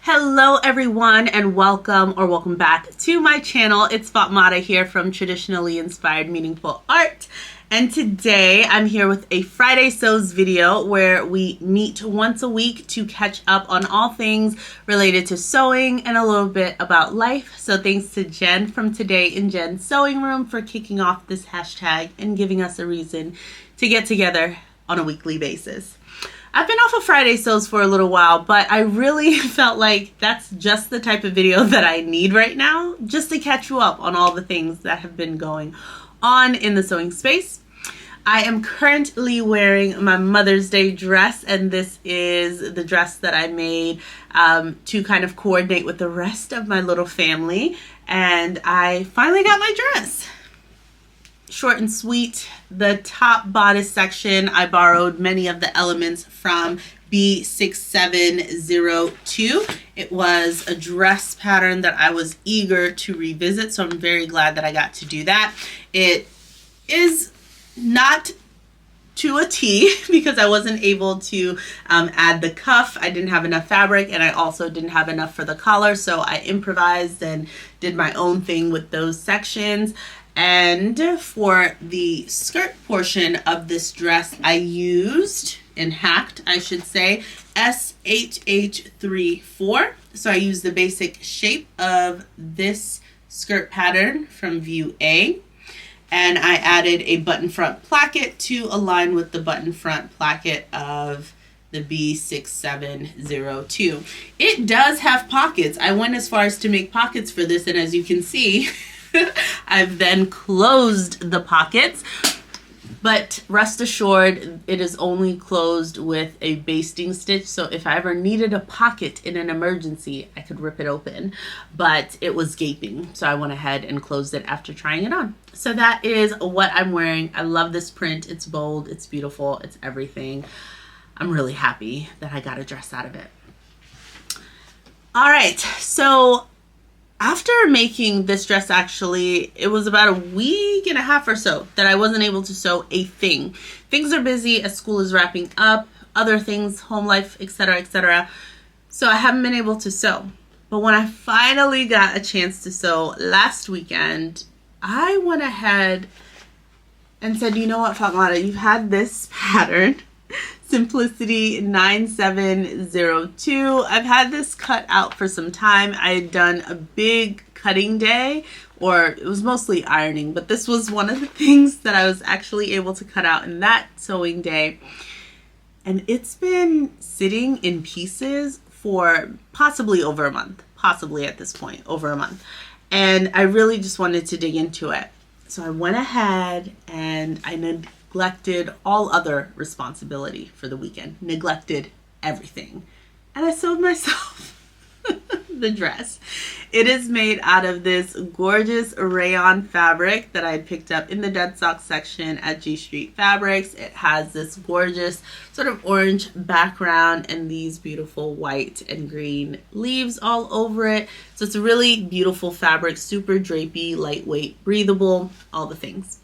Hello everyone and welcome back to my channel. It's Fatmata here from Traditionally Inspired Meaningful Art. And today I'm here with a Friday Sews video where we meet once a week to catch up on all things related to sewing and a little bit about life. So thanks to Jen from Today in Jen's Sewing Room for kicking off this hashtag and giving us a reason to get together on a weekly basis. I've been off of Friday Sews for a little while, but I really felt like that's just the type of video that I need right now, just to catch you up on all the things that have been going on in the sewing space. I am currently wearing my Mother's Day dress, and this is the dress that I made to kind of coordinate with the rest of my little family, and I finally got my dress. Short and sweet. The top bodice section, I borrowed many of the elements from S9702. It was a dress pattern that I was eager to revisit, so I'm very glad that I got to do that. It is not to a T because I wasn't able to add the cuff. I didn't have enough fabric, and I also didn't have enough for the collar, so I improvised and did my own thing with those sections. And for the skirt portion of this dress, I used, and hacked, I should say, S8834. So I used the basic shape of this skirt pattern from view A. And I added a button front placket to align with the button front placket of the B6702. It does have pockets. I went as far as to make pockets for this, and as you can see, I've then closed the pockets, but rest assured it is only closed with a basting stitch, so if I ever needed a pocket in an emergency, I could rip it open, but it was gaping, so I went ahead and closed it after trying it on. So that is what I'm wearing. I love this print. It's bold, it's beautiful, it's everything. I'm really happy that I got a dress out of it. All right, so after making this dress, actually, it was about a week and a half or so that I wasn't able to sew a thing. Things are busy as school is wrapping up, other things, home life, etc., etc. So I haven't been able to sew. But when I finally got a chance to sew last weekend, I went ahead and said, you know what, Fatmata, you've had this pattern, Simplicity 9702. I've had this cut out for some time. I had done a big cutting day, or it was mostly ironing, but this was one of the things that I was actually able to cut out in that sewing day. And it's been sitting in pieces for possibly over a month, possibly at this point, over a month. And I really just wanted to dig into it. So I went ahead and I neglected all other responsibility for the weekend, neglected everything, and I sewed myself the dress. It is made out of this gorgeous rayon fabric that I had picked up in the dead stock section at G Street Fabrics. It has this gorgeous sort of orange background and these beautiful white and green leaves all over it. So it's a really beautiful fabric, super drapey, lightweight, breathable, all the things.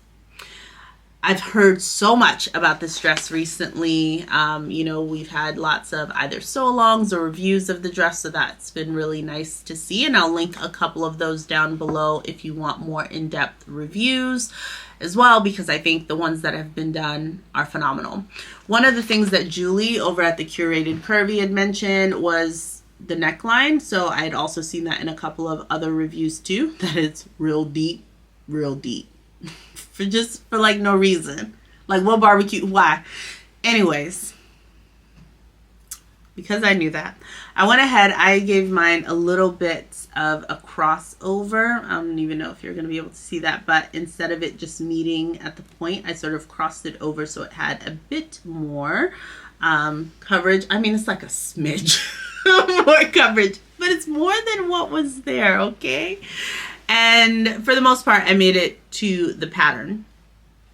I've heard so much about this dress recently. You know, we've had lots of either sew-alongs or reviews of the dress, so that's been really nice to see. And I'll link a couple of those down below if you want more in-depth reviews as well, because I think the ones that have been done are phenomenal. One of the things that Julie over at the Curated Curvy had mentioned was the neckline. So I had also seen that in a couple of other reviews too, that it's real deep, real deep. For like no reason. Like, what barbecue? Why? Anyways, because I knew that, I went ahead, I gave mine a little bit of a crossover. I don't even know if you're going to be able to see that, but instead of it just meeting at the point, I sort of crossed it over so it had a bit more coverage. I mean, it's like a smidge more coverage, but it's more than what was there, okay? And for the most part, I made it to the pattern.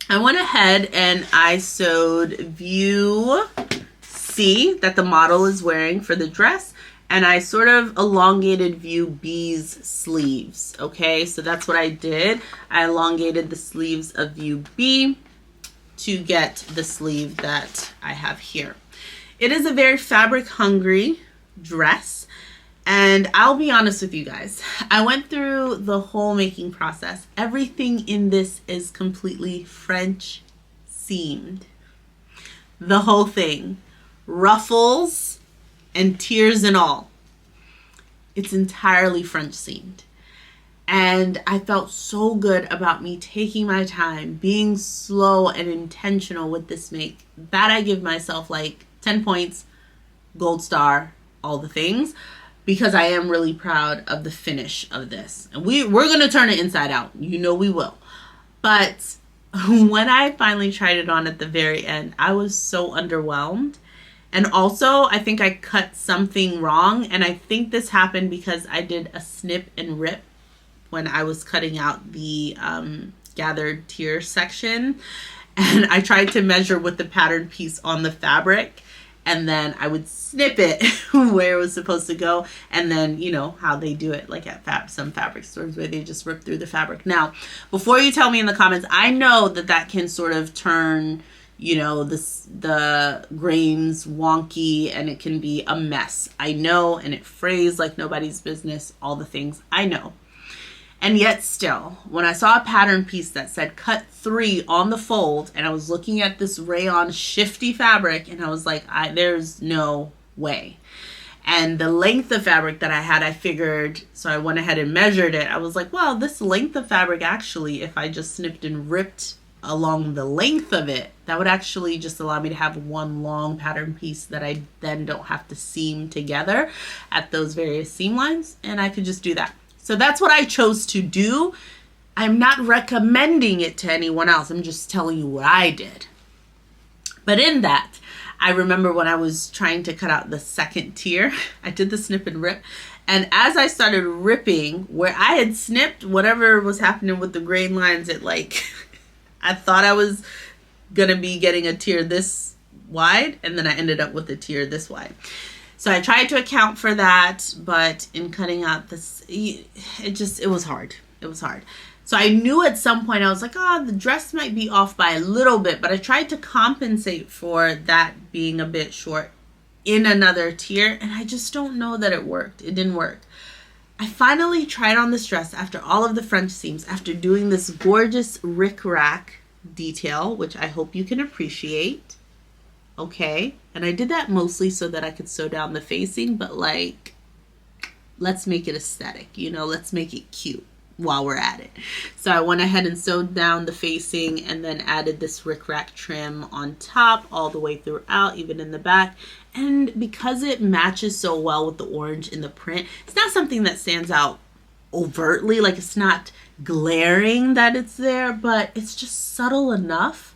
I went ahead and I sewed view C that the model is wearing for the dress, and I sort of elongated view B's sleeves. Okay, so that's what I did. I elongated the sleeves of view B to get the sleeve that I have here. It is a very fabric hungry dress. And I'll be honest with you guys. I went through the whole making process. Everything in this is completely French seamed. The whole thing. Ruffles and tiers and all. It's entirely French seamed. And I felt so good about me taking my time, being slow and intentional with this make, that I give myself like 10 points, gold star, all the things, because I am really proud of the finish of this. And we're going to turn it inside out. You know we will. But when I finally tried it on at the very end, I was so underwhelmed. And also, I think I cut something wrong. And I think this happened because I did a snip and rip when I was cutting out the gathered tier section. And I tried to measure with the pattern piece on the fabric. And then I would snip it where it was supposed to go. And then, you know, how they do it, like at some fabric stores where they just rip through the fabric. Now, before you tell me in the comments, I know that can sort of turn, you know, the grains wonky and it can be a mess. I know, and it frays like nobody's business, all the things. I know. And yet still, when I saw a pattern piece that said cut 3 on the fold, and I was looking at this rayon shifty fabric, and I was like, there's no way. And the length of fabric that I had, I figured, so I went ahead and measured it. I was like, well, this length of fabric actually, if I just snipped and ripped along the length of it, that would actually just allow me to have one long pattern piece that I then don't have to seam together at those various seam lines, and I could just do that. So that's what I chose to do. I'm not recommending it to anyone else. I'm just telling you what I did. But in that, I remember when I was trying to cut out the second tier, I did the snip and rip. And as I started ripping, where I had snipped, whatever was happening with the grain lines, it like, I thought I was going to be getting a tier this wide, and then I ended up with a tier this wide. So I tried to account for that, but in cutting out this, it was hard. It was hard. So I knew at some point, I was like, the dress might be off by a little bit, but I tried to compensate for that being a bit short in another tier, and I just don't know that it worked. It didn't work. I finally tried on this dress after all of the French seams, after doing this gorgeous rick-rack detail, which I hope you can appreciate. Okay, and I did that mostly so that I could sew down the facing, but like, let's make it aesthetic, you know, let's make it cute while we're at it. So I went ahead and sewed down the facing and then added this rickrack trim on top all the way throughout, even in the back. And because it matches so well with the orange in the print, it's not something that stands out overtly, like it's not glaring that it's there, but it's just subtle enough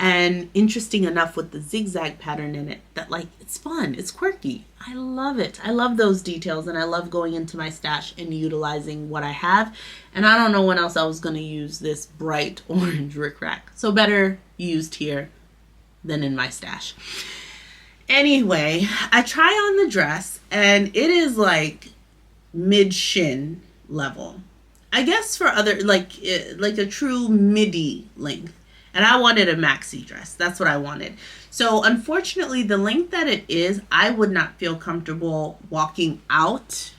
and interesting enough with the zigzag pattern in it that like it's fun, it's quirky. I love it. I love those details, and I love going into my stash and utilizing what I have. And I don't know when else I was going to use this bright orange rickrack. So better used here than in my stash. Anyway, I try on the dress and it is like mid shin level. I guess for other, like a true midi length. And I wanted a maxi dress. That's what I wanted. So unfortunately, the length that it is, I would not feel comfortable walking out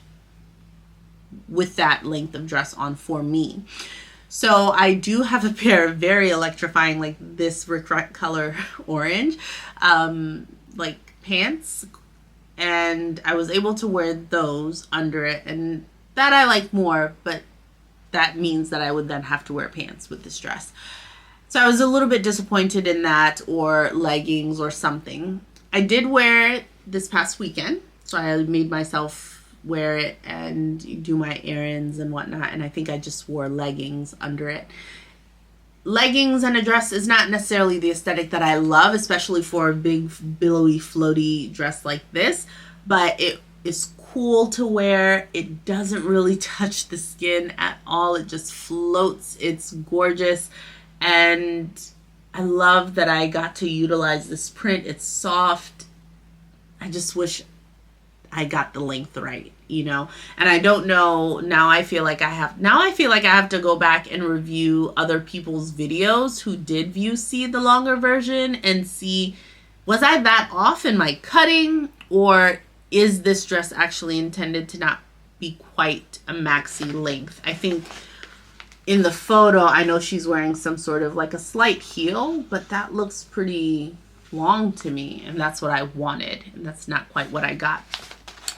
with that length of dress on for me. So I do have a pair of very electrifying, like this rick color orange, like pants. And I was able to wear those under it. And that I like more, but that means that I would then have to wear pants with this dress. So I was a little bit disappointed in that, or leggings or something. I did wear it this past weekend. So I made myself wear it and do my errands and whatnot. And I think I just wore leggings under it. Leggings and a dress is not necessarily the aesthetic that I love, especially for a big, billowy, floaty dress like this. But it is cool to wear. It doesn't really touch the skin at all. It just floats. It's gorgeous. And I love that I got to utilize this print. It's soft. I just wish I got the length right, you know. And I don't know, now I feel like I have to go back and review other people's videos who did see the longer version and see, was I that off in my cutting, or is this dress actually intended to not be quite a maxi length? I think in the photo, I know she's wearing some sort of like a slight heel, but that looks pretty long to me, and that's what I wanted, and that's not quite what I got.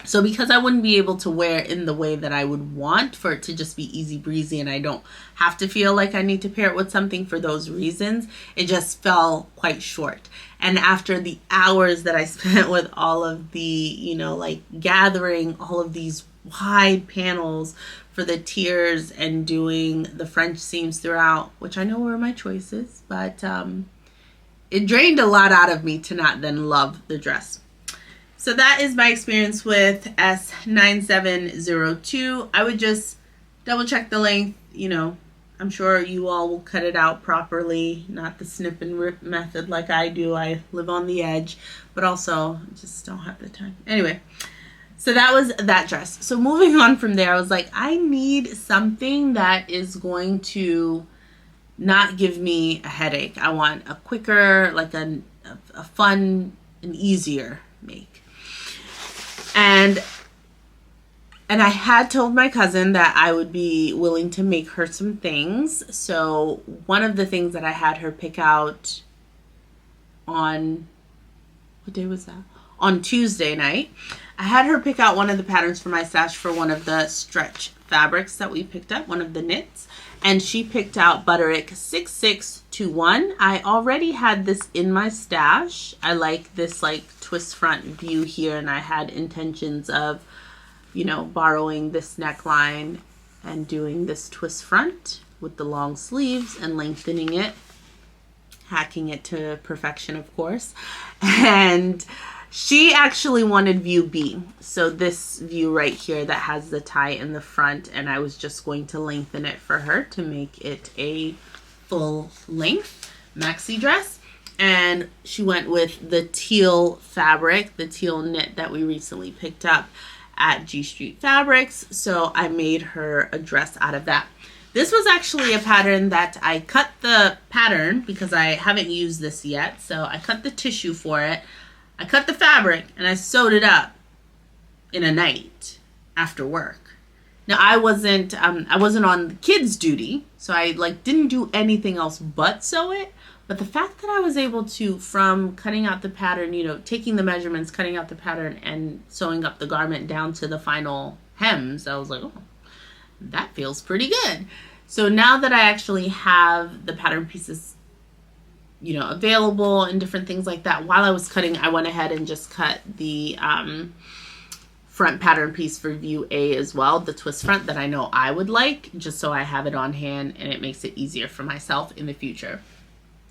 So because I wouldn't be able to wear it in the way that I would want for it to just be easy breezy and I don't have to feel like I need to pair it with something for those reasons, it just fell quite short. And after the hours that I spent with all of the, you know, like gathering all of these wide panels for the tiers and doing the French seams throughout, which I know were my choices, but it drained a lot out of me to not then love the dress. So that is my experience with S9702. I would just double check the length. You know, I'm sure you all will cut it out properly, not the snip and rip method like I do. I live on the edge, but also just don't have the time. Anyway, so that was that dress. So moving on from there, I was like, I need something that is going to not give me a headache. I want a quicker, like a fun and easier make. And I had told my cousin that I would be willing to make her some things. So one of the things that I had her pick out on, what day was that? On Tuesday night, I had her pick out one of the patterns for my stash for one of the stretch fabrics that we picked up, one of the knits. And she picked out Butterick 6621. I already had this in my stash. I like this like twist front view here, and I had intentions of, you know, borrowing this neckline and doing this twist front with the long sleeves and lengthening it, hacking it to perfection, of course. And she actually wanted view B. So this view right here that has the tie in the front, and I was just going to lengthen it for her to make it a full length maxi dress. And she went with the teal fabric, the teal knit that we recently picked up at G Street Fabrics. So I made her a dress out of that. This was actually a pattern that I cut the pattern because I haven't used this yet. So I cut the tissue for it. I cut the fabric and I sewed it up in a night after work. Now I wasn't on kids duty, so I like didn't do anything else but sew it. But the fact that I was able to, from cutting out the pattern, you know, taking the measurements, cutting out the pattern and sewing up the garment down to the final hems, I was like, oh, that feels pretty good. So now that I actually have the pattern pieces, you know, available and different things like that, while I was cutting, I went ahead and just cut the front pattern piece for view A as well, the twist front that I know I would like, just so I have it on hand and it makes it easier for myself in the future.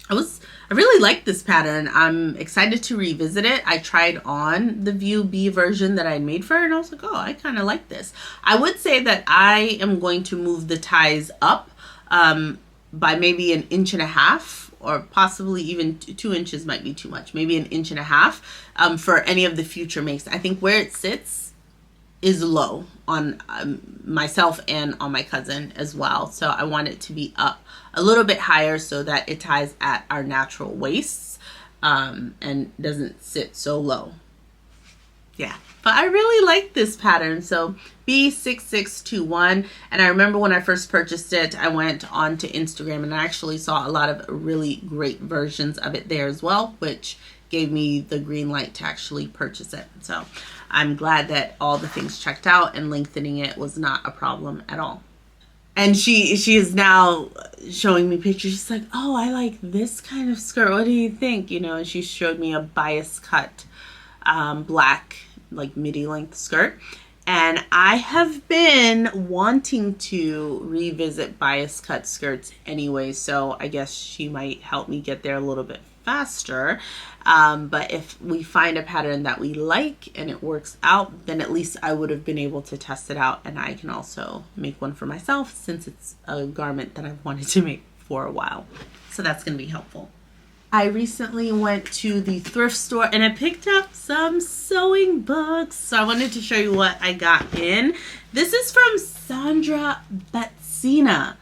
I really like this pattern. I'm excited to revisit it. I tried on the view B version that I made for her and I was like, oh, I kind of like this. I would say that I am going to move the ties up by maybe 1.5 inches, or possibly even 2 inches might be too much. Maybe 1.5 inches for any of the future makes. I think where it sits is low on myself and on my cousin as well. So I want it to be up a little bit higher so that it ties at our natural waists and doesn't sit so low. Yeah, but I really like this pattern. So B6621, and I remember when I first purchased it, I went onto Instagram and I actually saw a lot of really great versions of it there as well, which gave me the green light to actually purchase it. So I'm glad that all the things checked out and lengthening it was not a problem at all. And she is now showing me pictures. She's like, oh, I like this kind of skirt. What do you think? You know, and she showed me a bias cut black, like midi length skirt. And I have been wanting to revisit bias cut skirts anyway. So I guess she might help me get there a little bit faster. But if we find a pattern that we like and it works out, then at least I would have been able to test it out, and I can also make one for myself since it's a garment that I've wanted to make for a while. So that's going to be helpful. I recently went to the thrift store and I picked up some sewing books. So I wanted to show you what I got in. This is from Sandra Betsina.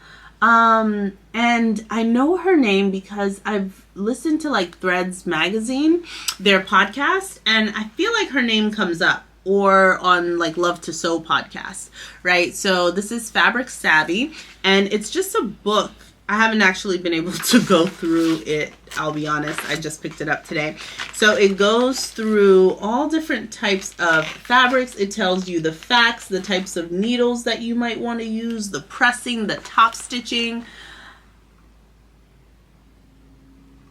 And I know her name because I've listened to like Threads magazine, their podcast, and I feel like her name comes up or on like Love to Sew podcast, right? So this is Fabric Savvy, and it's just a book. I haven't actually been able to go through it, I'll be honest. I just picked it up today. So it goes through all different types of fabrics. It tells you the facts, the types of needles that you might want to use, the pressing, the top stitching.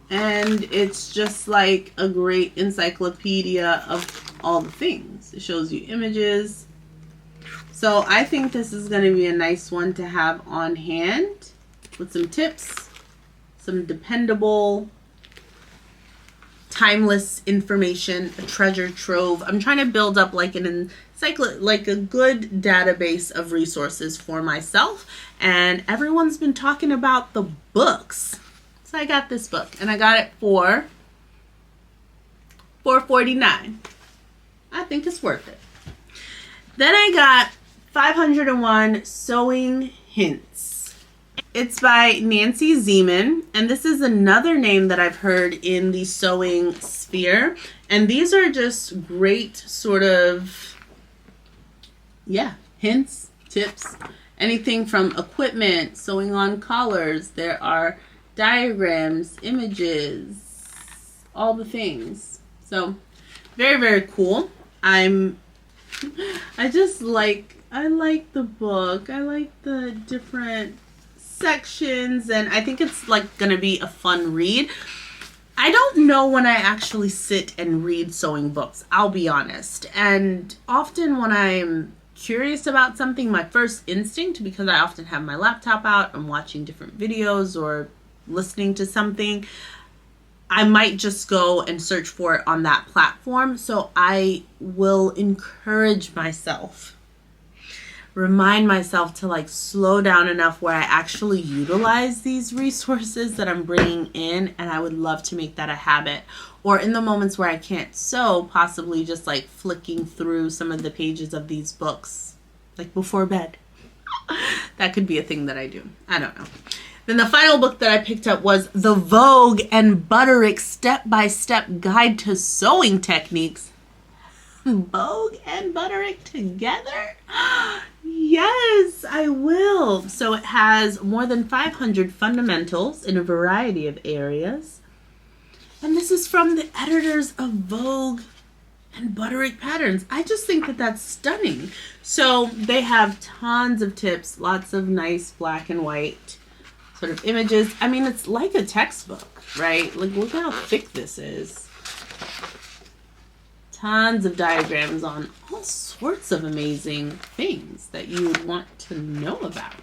And it's just like a great encyclopedia of all the things. It shows you images. So I think this is going to be a nice one to have on hand with some tips, some dependable, timeless information, a treasure trove. I'm trying to build up like a good database of resources for myself. And everyone's been talking about the books. So I got this book, and I got it for $4.49. I think it's worth it. Then I got 501 Sewing Hints. It's by Nancy Zeman, and this is another name that I've heard in the sewing sphere. And these are just great sort of, hints, tips, anything from equipment, sewing on collars. There are diagrams, images, all the things. So very, very cool. I like the book. I like the different sections, and I think it's like gonna be a fun read. I don't know when I actually sit and read sewing books, I'll be honest. And often when I'm curious about something, my first instinct, because I often have my laptop out, I'm watching different videos or listening to something, I might just go and search for it on that platform. So I will encourage myself, remind myself to like slow down enough where I actually utilize these resources that I'm bringing in. And I would love to make that a habit. Or in the moments where I can't sew, possibly just like flicking through some of the pages of these books, like before bed. That could be a thing that I do. I don't know. Then the final book that I picked up was The Vogue and Butterick Step-by-Step Guide to Sewing Techniques. Vogue and Butterick together? Yes, I will. So it has more than 500 fundamentals in a variety of areas. And this is from the editors of Vogue and Butterick Patterns. I just think that that's stunning. So they have tons of tips, lots of nice black and white sort of images. I mean, it's like a textbook, right? Like, look how thick this is. Tons of diagrams on all sorts of amazing things that you would want to know about.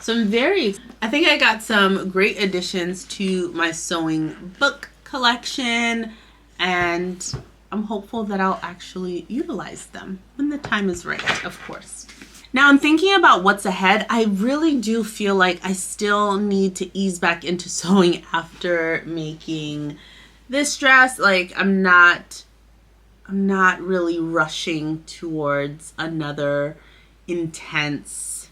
So I think I got some great additions to my sewing book collection, and I'm hopeful that I'll actually utilize them when the time is right, of course. Now, I'm thinking about what's ahead. I really do feel like I still need to ease back into sewing after making this dress. Like, I'm not really rushing towards another intense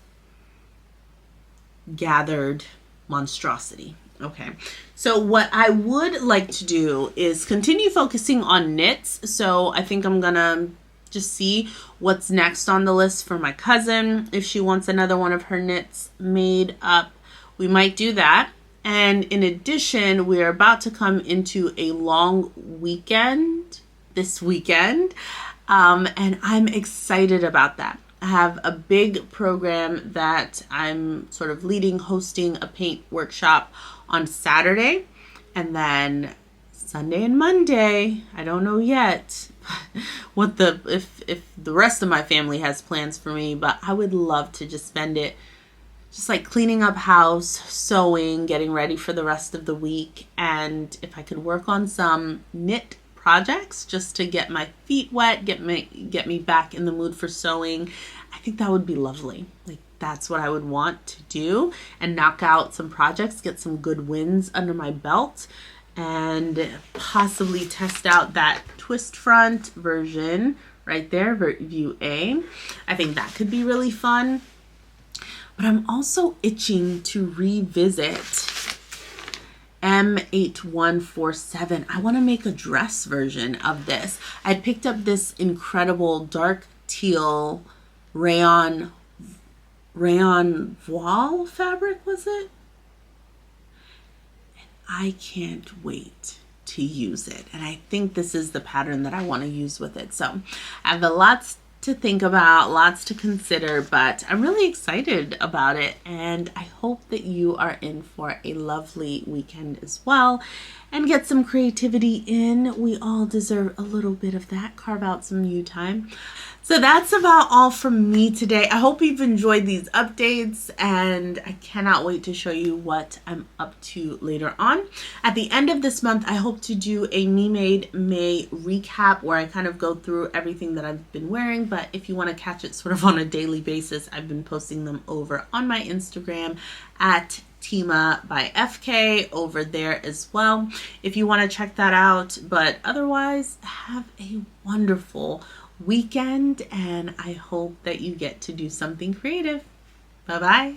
gathered monstrosity. Okay, so what I would like to do is continue focusing on knits. So I think I'm gonna just see what's next on the list for my cousin. If she wants another one of her knits made up, we might do that. And in addition, we are about to come into a long weekend this weekend, and I'm excited about that. I have a big program that I'm sort of leading, hosting a paint workshop on Saturday, and then Sunday and Monday, I don't know yet what if the rest of my family has plans for me, but I would love to just spend it just like cleaning up house, sewing, getting ready for the rest of the week. And if I could work on some knit projects just to get my feet wet, get me back in the mood for sewing, I think that would be lovely. Like, that's what I would want to do, and knock out some projects, get some good wins under my belt, and possibly test out that twist front version right there, view A. I think that could be really fun. But I'm also itching to revisit M8147. I want to make a dress version of this. I picked up this incredible dark teal rayon voile fabric, was it? I can't wait to use it. And I think this is the pattern that I want to use with it. So I have lots to think about, lots to consider, but I'm really excited about it. And I hope that you are in for a lovely weekend as well and get some creativity in. We all deserve a little bit of that. Carve out some you time. So that's about all from me today. I hope you've enjoyed these updates, and I cannot wait to show you what I'm up to later on. At the end of this month, I hope to do a Me Made May recap where I kind of go through everything that I've been wearing, but if you want to catch it sort of on a daily basis, I've been posting them over on my Instagram at Tima by FK over there as well, if you want to check that out. But otherwise, have a wonderful weekend, and I hope that you get to do something creative. Bye-bye.